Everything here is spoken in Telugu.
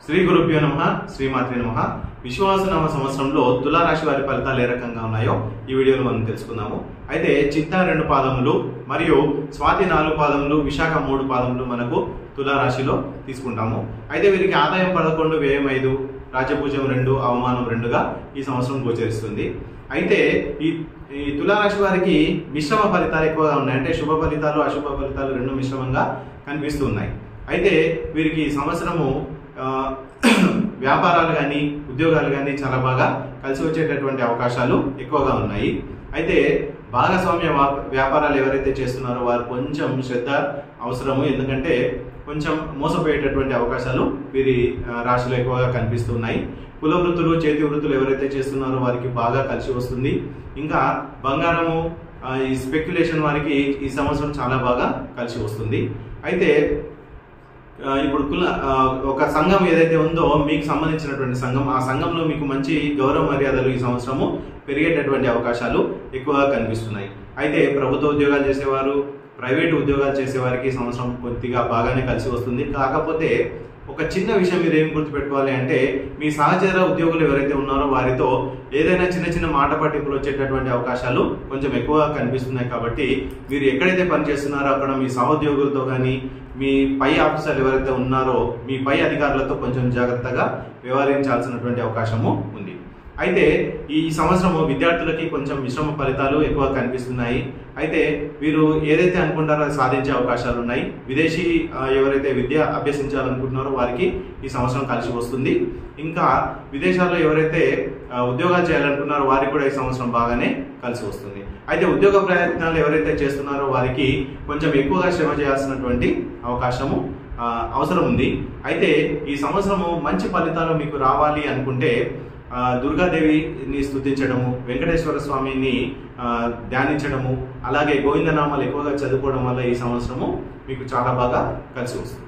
శ్రీ గురుభ్యో నమః శ్రీమాత్రే నమః విశ్వావసునామ సంవత్సరంలో తులా రాశి వారి ఫలితాలు ఏ రకంగా ఉన్నాయో ఈ వీడియోలో మనం తెలుసుకుందాము. అయితే చిత్తా 2 పాదములు మరియు స్వాతి 4 పాదములు విశాఖ 3 పాదములు మనకు తులా రాశిలో తీసుకుంటాము. అయితే వీరికి ఆదాయం 11, వ్యయం 5, రాజ్యపూజ్యం 2, అవమానం 2గా ఈ సంవత్సరం గోచరిస్తుంది. అయితే ఈ తులారాశి వారికి మిశ్రమ ఫలితాలు ఎక్కువగా ఉన్నాయి. అంటే శుభ ఫలితాలు అశుభ ఫలితాలు రెండు మిశ్రమంగా కనిపిస్తున్నాయి. అయితే వీరికి ఈ సంవత్సరము వ్యాపారాలు కానీ ఉద్యోగాలు కానీ చాలా బాగా కలిసి వచ్చేటటువంటి అవకాశాలు ఎక్కువగా ఉన్నాయి. అయితే భాగస్వామ్య వ్యాపారాలు ఎవరైతే చేస్తున్నారో వారు కొంచెం శ్రద్ధ అవసరము. ఎందుకంటే కొంచెం మోసపోయేటటువంటి అవకాశాలు వీరి రాశిలో ఎక్కువగా కనిపిస్తున్నాయి. కుల వృత్తులు చేతి వృత్తులు ఎవరైతే చేస్తున్నారో వారికి బాగా కలిసి వస్తుంది. ఇంకా బంగారము ఈ స్పెక్యులేషన్ వారికి ఈ సంవత్సరం చాలా బాగా కలిసి వస్తుంది. అయితే ఇప్పుడు ఒక సంఘం ఏదైతే ఉందో మీకు సంబంధించినటువంటి సంఘం, ఆ సంఘంలో మీకు మంచి గౌరవ మర్యాదలు ఈ సంవత్సరము పెరిగేటటువంటి అవకాశాలు ఎక్కువగా కనిపిస్తున్నాయి. అయితే ప్రభుత్వ ఉద్యోగాలు చేసేవారు, ప్రైవేట్ ఉద్యోగాలు చేసేవారికి ఈ సంవత్సరం కొద్దిగా బాగానే కలిసి వస్తుంది. కాకపోతే ఒక చిన్న విషయం మీరు ఏం గుర్తుపెట్టుకోవాలి అంటే, మీ సహచర ఉద్యోగులు ఎవరైతే ఉన్నారో వారితో ఏదైనా చిన్న చిన్న మాట పట్టింపులు వచ్చేటటువంటి అవకాశాలు కొంచెం ఎక్కువగా కనిపిస్తున్నాయి. కాబట్టి మీరు ఎక్కడైతే పనిచేస్తున్నారో అక్కడ మీ సహోద్యోగులతో కానీ మీ పై ఆఫీసర్లు ఎవరైతే ఉన్నారో మీ పై అధికారులతో కొంచెం జాగ్రత్తగా వ్యవహరించాల్సినటువంటి అవకాశము ఉంది. అయితే ఈ సంవత్సరము విద్యార్థులకి కొంచెం మిశ్రమ ఫలితాలు ఎక్కువ కనిపిస్తున్నాయి. అయితే వీరు ఏదైతే అనుకుంటారో అది సాధించే అవకాశాలు ఉన్నాయి. విదేశీ ఎవరైతే విద్య అభ్యసించాలనుకుంటున్నారో వారికి ఈ సంవత్సరం కలిసి వస్తుంది. ఇంకా విదేశాల్లో ఎవరైతే ఉద్యోగాలు చేయాలనుకున్నారో వారికి కూడా ఈ సంవత్సరం బాగానే కలిసి వస్తుంది. అయితే ఉద్యోగ ప్రయత్నాలు ఎవరైతే చేస్తున్నారో వారికి కొంచెం ఎక్కువగా శ్రమ చేయాల్సినటువంటి అవకాశము అవసరం ఉంది. అయితే ఈ సంవత్సరము మంచి ఫలితాలు మీకు రావాలి అనుకుంటే దుర్గాదేవిని స్తుతించడము, వెంకటేశ్వర స్వామిని ధ్యానించడము, అలాగే గోవిందనామాలు ఎక్కువగా చదువుకోవడం వల్ల ఈ సంవత్సరము మీకు చాలా బాగా కలిసి వస్తుంది.